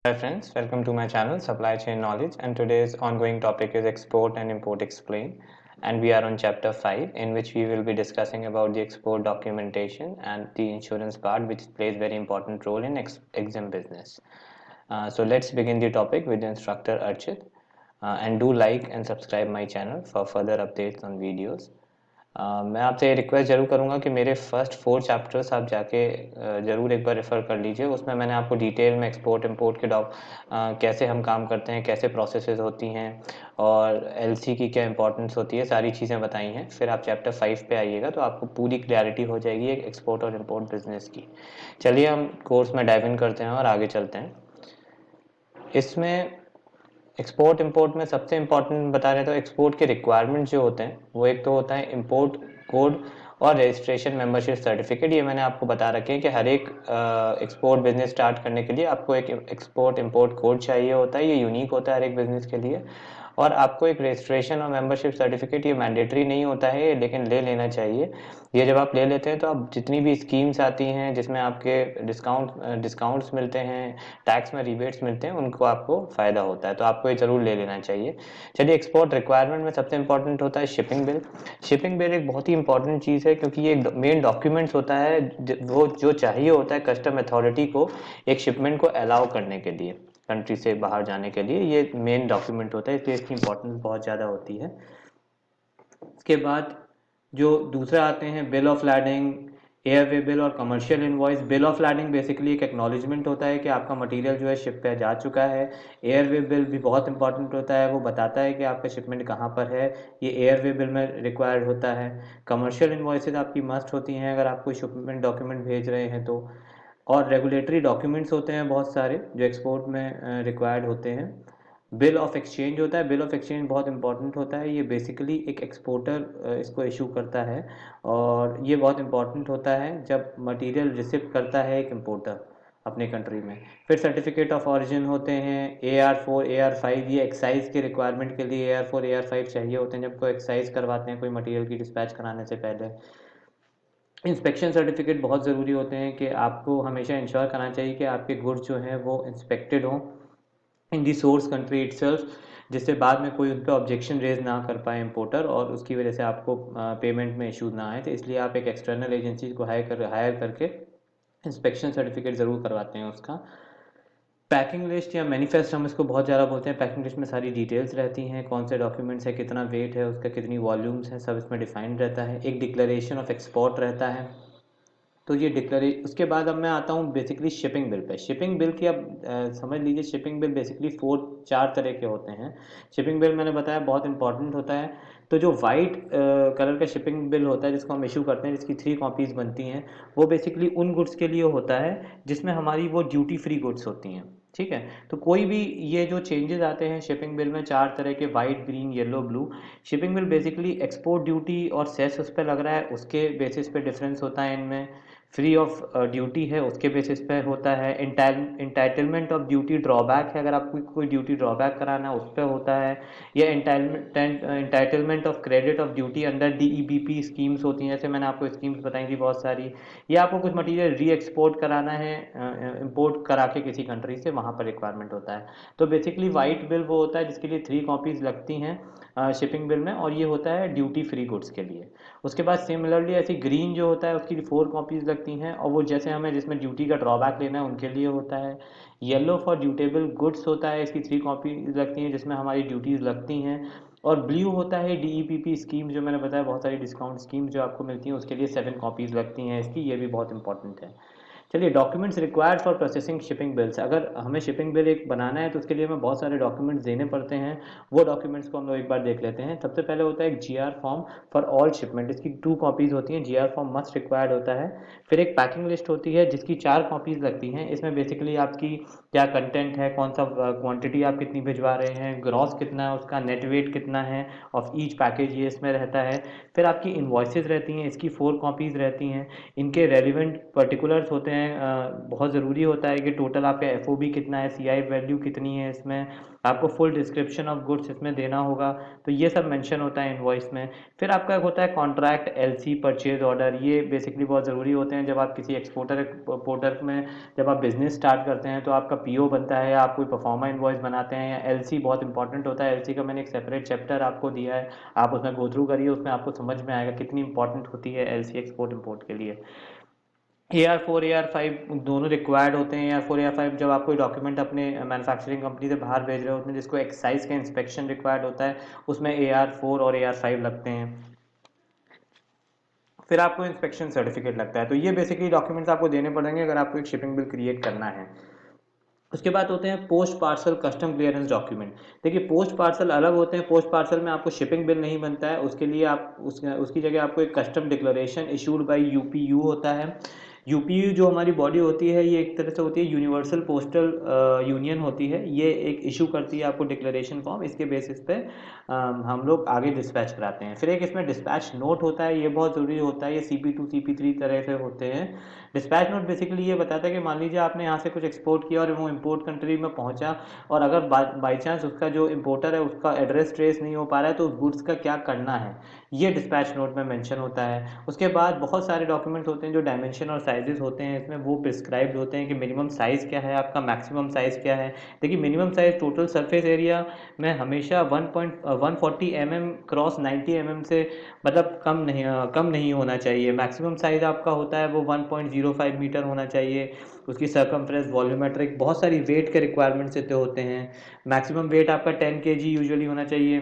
Hi friends, welcome to my channel Supply Chain Knowledge, and today's ongoing topic is Export and Import Explained, and we are on chapter 5 in which we will be discussing about the export documentation and the insurance part, which plays very important role in EXIM business. So let's begin the topic with the instructor Archit, and do like and subscribe my channel for further updates on videos. मैं आपसे ये request ज़रूर करूँगा कि मेरे first 4 chapters आप जाके ज़रूर एक बार रेफ़र कर लीजिए। उसमें मैंने आपको डिटेल में एक्सपोर्ट इंपोर्ट के कैसे हम काम करते हैं, कैसे प्रोसेसेस होती हैं और एलसी की क्या इंपॉर्टेंस होती है, सारी चीज़ें बताई हैं। फिर आप चैप्टर 5 पे आइएगा तो आपको पूरी क्लैरिटी हो जाएगी एक एक्सपोर्ट और इंपोर्ट बिज़नेस की। चलिए हम कोर्स में डाइव इन करते हैं और आगे चलते हैं। इसमें एक्सपोर्ट इंपोर्ट में सबसे इम्पोर्टेंट बता रहे तो एक्सपोर्ट के रिक्वायरमेंट जो होते हैं वो एक तो होता है इंपोर्ट कोड और रजिस्ट्रेशन मेंबरशिप सर्टिफिकेट। ये मैंने आपको बता रखे हैं कि हर एक एक्सपोर्ट बिजनेस स्टार्ट करने के लिए आपको एक एक्सपोर्ट इंपोर्ट कोड चाहिए होता है। ये यूनिक होता है हर एक बिजनेस के लिए। और आपको एक रजिस्ट्रेशन और मेंबरशिप सर्टिफिकेट, ये मैंडेटरी नहीं होता है लेकिन ले लेना चाहिए। ये जब आप ले लेते हैं तो आप जितनी भी स्कीम्स आती हैं जिसमें आपके डिस्काउंट्स मिलते हैं, टैक्स में रिबेट्स मिलते हैं, उनको आपको फ़ायदा होता है, तो आपको ये ज़रूर ले लेना चाहिए। चलिए, एक्सपोर्ट रिक्वायरमेंट में सबसे इंपॉर्टेंट होता है शिपिंग बिल। शिपिंग बिल एक बहुत ही इंपॉर्टेंट चीज़ है क्योंकि ये मेन डॉक्यूमेंट्स होता है वो जो चाहिए होता है कस्टम अथॉरिटी को एक शिपमेंट को अलाउ करने के लिए, कंट्री से बाहर जाने के लिए। ये मेन डॉक्यूमेंट होता है, इसलिए इसकी इंपॉर्टेंस बहुत ज़्यादा होती है। इसके बाद जो दूसरा आते हैं bill of lading, airway bill और commercial invoice. Bill of lading basically एक एक्नॉलेजमेंट होता है कि आपका मटेरियल जो है शिप पे जा चुका है। एयरवे बिल भी बहुत इंपॉर्टेंट होता है, वो बताता है कि आपका शिपमेंट कहाँ पर है, ये एयरवे बिल में रिक्वायर्ड होता है। कमर्शियल इनवॉइसेज आपकी मस्ट होती हैं अगर आप कोई शिपमेंट डॉक्यूमेंट भेज रहे हैं तो। और रेगुलेटरी डॉक्यूमेंट्स होते हैं बहुत सारे जो एक्सपोर्ट में रिक्वायर्ड होते हैं। बिल ऑफ एक्सचेंज होता है। बिल ऑफ एक्सचेंज बहुत इंपॉर्टेंट होता है, ये बेसिकली एक एक्सपोर्टर इसको इशू करता है और ये बहुत इंपॉर्टेंट होता है जब मटेरियल रिसिव करता है एक इंपोर्टर अपने कंट्री में। फिर सर्टिफिकेट ऑफ ऑरिजिन होते हैं, AR4 AR5, ये एक्साइज के रिक्वायरमेंट के लिए AR4 AR5 चाहिए होते हैं जब कोई एक्साइज करवाते हैं कोई मटेरियल की डिस्पैच कराने से पहले। इंस्पेक्शन सर्टिफिकेट बहुत ज़रूरी होते हैं कि आपको हमेशा इंश्योर करना चाहिए कि आपके गुड्स जो हैं वो इंस्पेक्टेड हों इन दी सोर्स कंट्री इटसेल्फ, जिससे बाद में कोई उन पर ऑब्जेक्शन रेज ना कर पाए इंपोर्टर और उसकी वजह से आपको पेमेंट में इशू ना आए। तो इसलिए आप एक एक्सटर्नल एजेंसी को हायर करके इंस्पेक्शन सर्टिफिकेट ज़रूर करवाते हैं उसका। पैकिंग लिस्ट या मैनिफेस्ट हम इसको बहुत ज़्यादा बोलते हैं। पैकिंग लिस्ट में सारी डिटेल्स रहती हैं, कौन से डॉक्यूमेंट्स है, कितना वेट है उसका, कितनी वॉल्यूम्स हैं, सब इसमें डिफाइंड रहता है। एक डिक्लेरेशन ऑफ एक्सपोर्ट रहता है। तो ये उसके बाद अब मैं आता हूँ basically shipping bill pay. Shipping bill की अब समझ लीजिए, शिपिंग बिल बेसिकली 4-4 तरह के होते हैं। शिपिंग बिल मैंने बताया बहुत इंपॉर्टेंट होता है। तो जो वाइट कलर का शिपिंग बिल होता है जिसको हम इशू करते हैं, जिसकी 3 कॉपीज़ बनती हैं, वो बेसिकली उन गुड्स के लिए होता है जिसमें हमारी वो ड्यूटी फ्री गुड्स होती हैं। ठीक है, तो कोई भी ये जो चेंजेस आते हैं शिपिंग बिल में 4 तरह के, white, green, yellow, blue. Shipping bill basically export duty और सेस उस पर लग रहा है उसके बेसिस पे डिफरेंस होता है इनमें। फ्री ऑफ ड्यूटी है उसके बेसिस पे होता है। इंटाइटलमेंट ऑफ ड्यूटी ड्रॉबैक है, अगर आपको कोई ड्यूटी ड्रॉबैक कराना है उस पर होता है। या entitlement of credit of duty under DEBP schemes होती हैं, जैसे मैंने आपको स्कीम्स बताई थी बहुत सारी। या आपको कुछ मटीरियल री एक्सपोर्ट कराना है इंपोर्ट करा के किसी कंट्री से, वहाँ पर रिक्वायरमेंट होता है। तो बेसिकली वाइट बिल वो होता है जिसके लिए 3 कॉपीज़ लगती हैं शिपिंग बिल में, और ये होता है ड्यूटी फ्री गुड्स के लिए। उसके बाद सिमिलरली ऐसी ग्रीन जो होता है उसकी 4 कॉपीज़ लगती हैं, और वो जैसे हमें जिसमें ड्यूटी का ड्रॉबैक लेना है उनके लिए होता है। येलो फॉर ड्यूटेबल गुड्स होता है, इसकी 3 कॉपीज़ लगती हैं जिसमें हमारी ड्यूटीज़ लगती हैं। और ब्लू होता है DEPP स्कीम, जो मैंने बताया बहुत सारी डिस्काउंट स्कीम जो आपको मिलती हैं, उसके लिए 7 कॉपीज़ लगती हैं इसकी, ये भी बहुत इंपॉर्टेंट है। चलिए, documents required for processing shipping bills. अगर हमें शिपिंग बिल एक बनाना है तो उसके लिए हमें बहुत सारे डॉक्यूमेंट्स देने पड़ते हैं। वो डॉक्यूमेंट्स को हम लोग एक बार देख लेते हैं। सबसे पहले होता है एक GR form for all shipment, इसकी 2 कॉपीज़ होती हैं। GR फॉर्म मस्ट रिक्वायर्ड होता है। फिर एक पैकिंग लिस्ट होती है जिसकी 4 कॉपीज़ लगती हैं। इसमें बेसिकली आपकी क्या कंटेंट है, कौन सा क्वांटिटी आप कितनी भिजवा रहे हैं, ग्रॉस कितना है उसका, नेट वेट कितना है ऑफ ईच पैकेज, ये इसमें रहता है। फिर आपकी इन्वॉइसेज रहती हैं, इसकी 4 कॉपीज़ रहती हैं। इनके रेलिवेंट पर्टिकुलर्स होते हैं हैं, बहुत ज़रूरी होता है कि टोटल आपका FOB कितना है, CI वैल्यू कितनी है, इसमें आपको फुल डिस्क्रिप्शन ऑफ गुड्स इसमें देना होगा, तो ये सब मेंशन होता है इनवॉइस में। फिर आपका होता है कॉन्ट्रैक्ट, LC, परचेज ऑर्डर, ये बेसिकली बहुत ज़रूरी होते हैं जब आप किसी एक्सपोर्टर पोर्टर में जब आप बिजनेस स्टार्ट करते हैं तो आपका PO बनता है, आप कोई परफॉर्मा इनवॉइस बनाते हैं, या LC बहुत इंपॉर्टेंट होता है। LC का मैंने एक सेपरेट चैप्टर आपको दिया है, आप उसमें गो थ्रू करिए, उसमें आपको समझ में आएगा कितनी इंपॉर्टेंट होती है LC एक्सपोर्ट इंपोर्ट के लिए। AR4 AR5 दोनों रिक्वायर्ड होते हैं। AR4 AR5 जब आप कोई डॉक्यूमेंट अपने मैन्युफैक्चरिंग कंपनी से बाहर भेज रहे होते हैं जिसको एक्साइज का इंस्पेक्शन रिक्वायर्ड होता है, उसमें AR4 और AR5 लगते हैं। फिर आपको इंस्पेक्शन सर्टिफिकेट लगता है। तो ये बेसिकली डॉक्यूमेंट्स आपको देने पड़ेंगे अगर आपको एक शिपिंग बिल क्रिएट करना है। उसके बाद होते हैं post parcel custom clearance document. देखिए पोस्ट पार्सल अलग होते हैं। पोस्ट पार्सल में आपको शिपिंग बिल नहीं बनता है, उसके लिए आप उसकी जगह आपको एक custom declaration issued by UPU होता है। UPU जो हमारी बॉडी होती है, ये एक तरह से होती है यूनिवर्सल पोस्टल यूनियन होती है, ये एक इशू करती है आपको डिक्लेरेशन फॉर्म, इसके बेसिस पे हम लोग आगे डिस्पैच कराते हैं। फिर एक इसमें डिस्पैच नोट होता है, ये बहुत ज़रूरी होता है, ये CP2 CP3 तरह से होते हैं। डिस्पैच नोट बेसिकली ये बताता है कि मान लीजिए आपने यहाँ से कुछ एक्सपोर्ट किया और वो इंपोर्ट कंट्री में पहुँचा, और अगर बाई चांस उसका जो इम्पोर्टर है उसका एड्रेस ट्रेस नहीं हो पा रहा है तो उस गुड्स का क्या करना है, ये डिस्पैच नोट में मेंशन होता है। उसके बाद बहुत सारे डॉक्यूमेंट्स होते हैं जो डायमेंशन और साइजेस होते हैं, इसमें वो प्रिस्क्राइब्ड होते हैं कि मिनिमम साइज़ क्या है आपका, मैक्सिमम साइज़ क्या है। देखिए minimum size total surface area में हमेशा 1.140 mm क्रॉस 90 mm से मतलब कम नहीं होना चाहिए। मैक्सिमम साइज़ आपका होता है वो 1.05 मीटर होना चाहिए। उसकी सर्कमफ्रेंस, वॉल्यूमेट्रिक, बहुत सारी वेट के रिक्वायरमेंट्स इतने होते हैं। मैक्सिमम वेट आपका 10 kg यूजुअली होना चाहिए,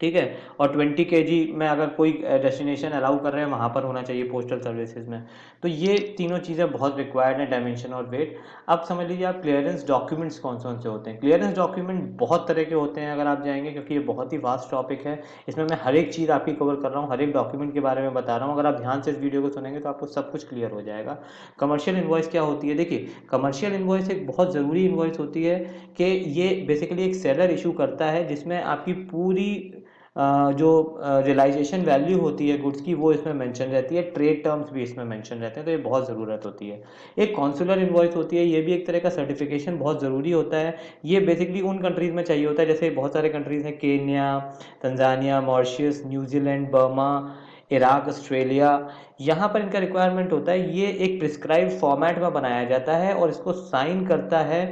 ठीक है। और 20 kg में अगर कोई डेस्टिनेशन अलाउ कर रहे हैं वहाँ पर होना चाहिए पोस्टल सर्विसेज में। तो ये तीनों चीज़ें बहुत रिक्वायर्ड हैं, डायमेंशन और वेट। अब समझ लीजिए आप क्लियरेंस डॉक्यूमेंट्स कौन कौन से होते हैं। क्लियरेंस डॉक्यूमेंट बहुत तरह के होते हैं अगर आप जाएंगे, क्योंकि ये बहुत ही वास्ट टॉपिक है। इसमें मैं हर एक चीज़ आपकी कवर कर रहा हूँ, हर एक डॉक्यूमेंट के बारे में बता रहा हूँ। अगर आप ध्यान से इस वीडियो को सुनेंगे तो आपको सब कुछ क्लियर हो जाएगा। कमर्शियल इन्वॉइस क्या होती है, देखिए कमर्शियल इन्वॉइस एक बहुत ज़रूरी इन्वॉइस होती है कि ये बेसिकली एक सेलर इशू करता है जिसमें आपकी पूरी जो रियलाइजेशन वैल्यू होती है गुड्स की वो इसमें मेंशन रहती है, ट्रेड टर्म्स भी इसमें मेंशन रहते हैं, तो ये बहुत ज़रूरत होती है। एक कॉन्सुलर इन्वॉइस होती है, ये भी एक तरह का सर्टिफिकेशन बहुत ज़रूरी होता है। ये बेसिकली उन कंट्रीज़ में चाहिए होता है, जैसे बहुत सारे कंट्रीज़ हैं, Kenya, Tanzania, Mauritius, New Zealand, Burma, Iraq, Australia, यहाँ पर इनका रिक्वायरमेंट होता है। ये एक प्रिस्क्राइब फॉर्मेट में बनाया जाता है और इसको साइन करता है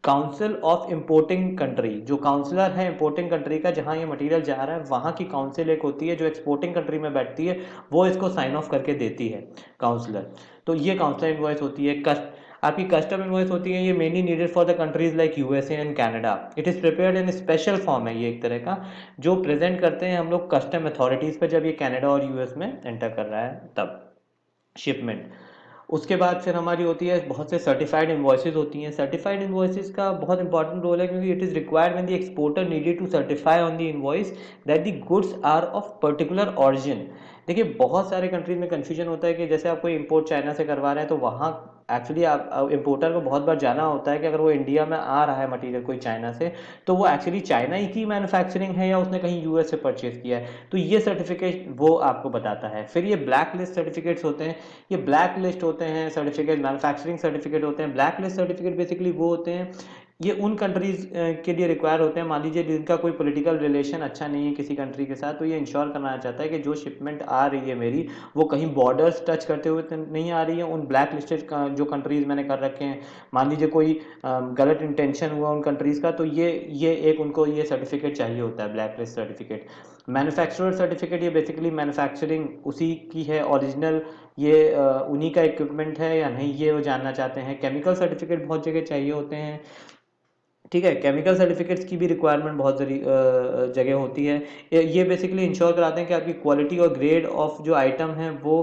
काउंसिल ऑफ इंपोर्टिंग कंट्री। जो काउंसलर है इंपोर्टिंग कंट्री का, जहां ये मटेरियल जा रहा है वहां की काउंसिल एक होती है जो एक्सपोर्टिंग कंट्री में बैठती है, वो इसको साइन ऑफ करके देती है, काउंसलर। तो ये काउंसलर इनवॉइस होती है। आपकी कस्टम इनवॉइस होती है, ये mainly needed for the countries like USA and Canada. It is prepared in special form है ये एक तरह का, जो प्रेजेंट करते हैं हम लोग कस्टम अथॉरिटीज़ पर जब ये कनाडा और US में एंटर कर रहा है तब शिपमेंट। उसके बाद फिर हमारी होती है बहुत से सर्टिफाइड इन्वॉइसेस होती हैं। सर्टिफाइड इन्वॉइसेस का बहुत इंपॉर्टेंट रोल है, क्योंकि it is required when the exporter needed to certify on the invoice that the goods are of particular origin. देखिए बहुत सारे कंट्रीज में कन्फ्यूजन होता है कि जैसे आप कोई इंपोर्ट चाइना से करवा रहे हैं तो वहाँ एक्चुअली आप इम्पोर्टर को बहुत बार जाना होता है कि अगर वो इंडिया में आ रहा है मटेरियल कोई चाइना से, तो वो एक्चुअली चाइना ही की मैन्युफैक्चरिंग है या उसने कहीं US से परचेज किया है, तो ये सर्टिफिकेट वो आपको बताता है। फिर ये ब्लैक लिस्ट सर्टिफिकेट्स होते हैं। ये ब्लैक लिस्ट होते हैं सर्टिफिकेट, मैन्युफैक्चरिंग सर्टिफिकेट होते हैं। ब्लैक लिस्ट सर्टिफिकेट बेसिकली वो होते हैं, ये उन कंट्रीज के लिए रिक्वायर होते हैं, मान लीजिए जिनका कोई पॉलिटिकल रिलेशन अच्छा नहीं है किसी कंट्री के साथ, तो ये इंश्योर करना चाहता है कि जो शिपमेंट आ रही है मेरी, वो कहीं बॉर्डर्स टच करते हुए नहीं आ रही है। उन ब्लैक लिस्टेड जो कंट्रीज मैंने कर रखे हैं, मान लीजिए कोई गलत इंटेंशन हुआ उन कंट्रीज का, तो ये एक उनको ये सर्टिफिकेट चाहिए होता है, black list certificate. Manufacturer certificate, ये बेसिकली मैन्युफैक्चरिंग उसी की है ओरिजिनल, ये उन्हीं का इक्विपमेंट है या नहीं, ये वो जानना चाहते हैं। केमिकल सर्टिफिकेट बहुत जगह चाहिए होते हैं, ठीक है। केमिकल सर्टिफिकेट्स की भी रिक्वायरमेंट बहुत जगह होती है। ये बेसिकली इंश्योर कराते हैं कि आपकी क्वालिटी और ग्रेड ऑफ जो आइटम है वो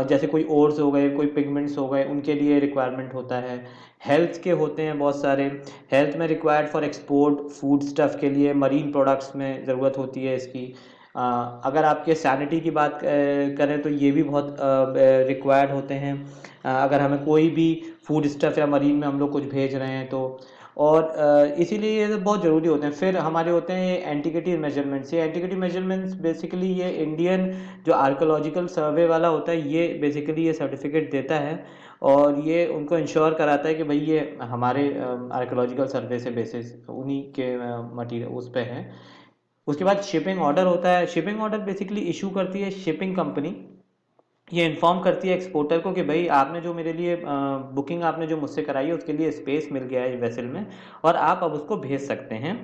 जैसे कोई ओर्स हो गए, कोई पिगमेंट्स हो गए, उनके लिए रिक्वायरमेंट होता है। हेल्थ के होते हैं बहुत सारे, हेल्थ में required for export, food stuff के लिए, मरीन प्रोडक्ट्स में ज़रूरत होती है इसकी। अगर आपके सैनिटी की बात करें तो ये भी बहुत रिक्वायर्ड होते हैं, अगर हमें कोई भी फूड स्टफ़ या मरीन में हम लोग कुछ भेज रहे हैं तो। और इसीलिए ये बहुत ज़रूरी होते हैं। फिर हमारे होते हैं एंटिक्विटी मेजरमेंट्स। ये एंटिक्विटी मेजरमेंट्स बेसिकली ये इंडियन जो आर्कोलॉजिकल सर्वे वाला होता है, ये बेसिकली ये सर्टिफिकेट देता है। और ये उनको इंश्योर कराता है कि भाई ये हमारे आर्कोलॉजिकल सर्वे से बेसिस उन्हीं के मटीरियल उस पे हैं। उसके बाद शिपिंग ऑर्डर होता है। शिपिंग ऑर्डर बेसिकली इशू करती है शिपिंग कंपनी। ये इन्फॉर्म करती है एक्सपोर्टर को कि भाई आपने जो मेरे लिए बुकिंग आपने जो मुझसे कराई है उसके लिए स्पेस मिल गया है वेसल में, और आप अब उसको भेज सकते हैं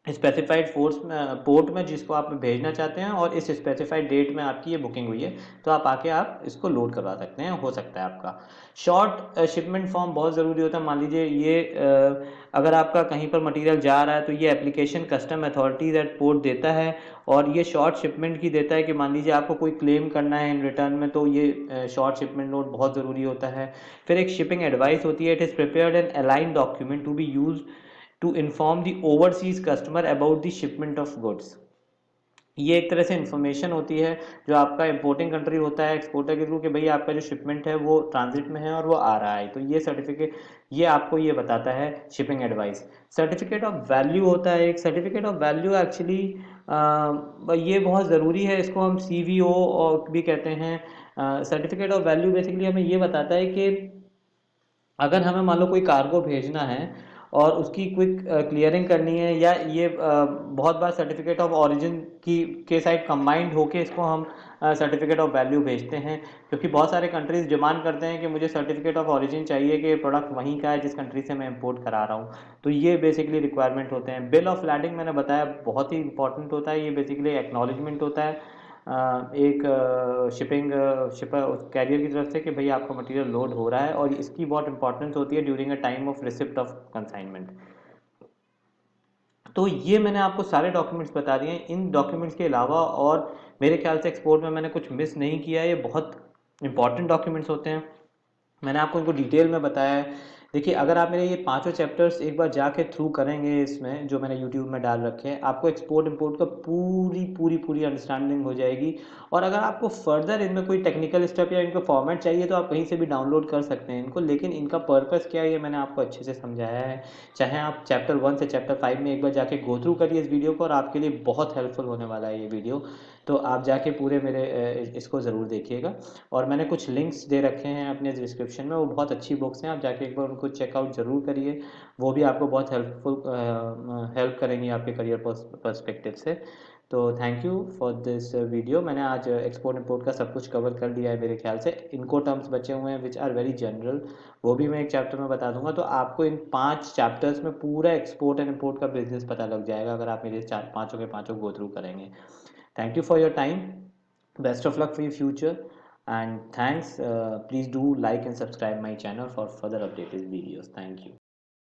स्पेसिफाइड फोर्स में, पोर्ट में जिसको आप भेजना चाहते हैं, और इस स्पेसिफाइड डेट में आपकी ये बुकिंग हुई है, तो आप आके आप इसको लोड करवा सकते हैं, हो सकता है आपका। शॉर्ट शिपमेंट फॉर्म बहुत ज़रूरी होता है। मान लीजिए ये अगर आपका कहीं पर मटेरियल जा रहा है तो ये application custom authorities at port देता है, और ये शॉर्ट शिपमेंट की देता है कि मान लीजिए आपको कोई क्लेम करना है इन रिटर्न में, तो ये शॉर्ट शिपमेंट नोट बहुत ज़रूरी होता है। फिर एक शिपिंग एडवाइस होती है। It is prepared an align document to be use to inform the overseas customer about the shipment of goods. ये एक तरह से इन्फॉर्मेशन होती है जो आपका इंपोर्टिंग कंट्री होता है एक्सपोर्टर के थ्रू कि भाई आपका जो शिपमेंट है वो ट्रांजिट में है और वो आ रहा है, तो ये सर्टिफिकेट ये आपको ये बताता है shipping advice. Certificate of value होता है एक। सर्टिफिकेट ऑफ वैल्यू एक्चुअली ये बहुत ज़रूरी है, इसको हम CVO और भी कहते हैं। सर्टिफिकेट ऑफ वैल्यू बेसिकली हमें ये बताता है कि अगर हमें मान लो कोई कार्गो भेजना है और उसकी क्विक क्लियरिंग करनी है, या ये बहुत बार सर्टिफिकेट ऑफ ओरिजिन की के साइड कंबाइंड होके इसको हम सर्टिफिकेट ऑफ वैल्यू भेजते हैं, क्योंकि बहुत सारे कंट्रीज डिमांड करते हैं कि मुझे सर्टिफिकेट ऑफ ओरिजिन चाहिए कि प्रोडक्ट वहीं का है जिस कंट्री से मैं इंपोर्ट करा रहा हूँ। तो ये बेसिकली रिक्वायरमेंट होते हैं। बिल ऑफ लैंडिंग मैंने बताया बहुत ही इंपॉर्टेंट होता है। ये बेसिकली एक्नॉलेजमेंट होता है एक शिपिंग शिपर कैरियर की तरफ से कि भाई आपका मटेरियल लोड हो रहा है, और इसकी बहुत इंपॉर्टेंस होती है during a time of receipt of consignment. तो ये मैंने आपको सारे डॉक्यूमेंट्स बता दिए हैं। इन डॉक्यूमेंट्स के अलावा और मेरे ख्याल से एक्सपोर्ट में मैंने कुछ मिस नहीं किया है। ये बहुत इंपॉर्टेंट डॉक्यूमेंट्स होते हैं, मैंने आपको इनको डिटेल में बताया है। देखिए अगर आप मेरे ये पांचों चैप्टर्स एक बार जाके थ्रू करेंगे इसमें जो मैंने यूट्यूब में डाल रखे हैं, आपको एक्सपोर्ट इंपोर्ट का पूरी पूरी पूरी अंडरस्टैंडिंग हो जाएगी। और अगर आपको फर्दर इनमें कोई टेक्निकल स्टेप या इनका फॉर्मेट चाहिए तो आप कहीं से भी डाउनलोड कर सकते हैं इनको, लेकिन इनका पर्पस क्या है ये मैंने आपको अच्छे से समझाया है। चाहे आप चैप्टर 1 से चैप्टर 5 में एक बार जाके गो थ्रू करिए इस वीडियो को, और आपके लिए बहुत हेल्पफुल होने वाला है ये वीडियो। तो आप जाके पूरे मेरे इसको ज़रूर देखिएगा। और मैंने कुछ लिंक्स दे रखे हैं अपने डिस्क्रिप्शन में, वो बहुत अच्छी बुक्स हैं, आप जाके एक बार उनको चेकआउट ज़रूर करिए। वो भी आपको बहुत हेल्प करेंगी आपके करियर पर्सपेक्टिव से। तो thank you for this video. मैंने आज एक्सपोर्ट इंपोर्ट का सब कुछ कवर कर लिया है मेरे ख्याल से। इनको टर्म्स बचे हुए हैं विच आर वेरी जनरल, वो भी मैं एक चैप्टर में बता दूंगा। तो आपको इन 5 चैप्टर्स में पूरा एक्सपोर्ट एंड इंपोर्ट का बिजनेस पता लग जाएगा अगर आप मेरे पाँचों के पाँचों गो थ्रू करेंगे। Thank you for your time. Best of luck for your future. And thanks. Please do like and subscribe my channel for further updated videos. Thank you.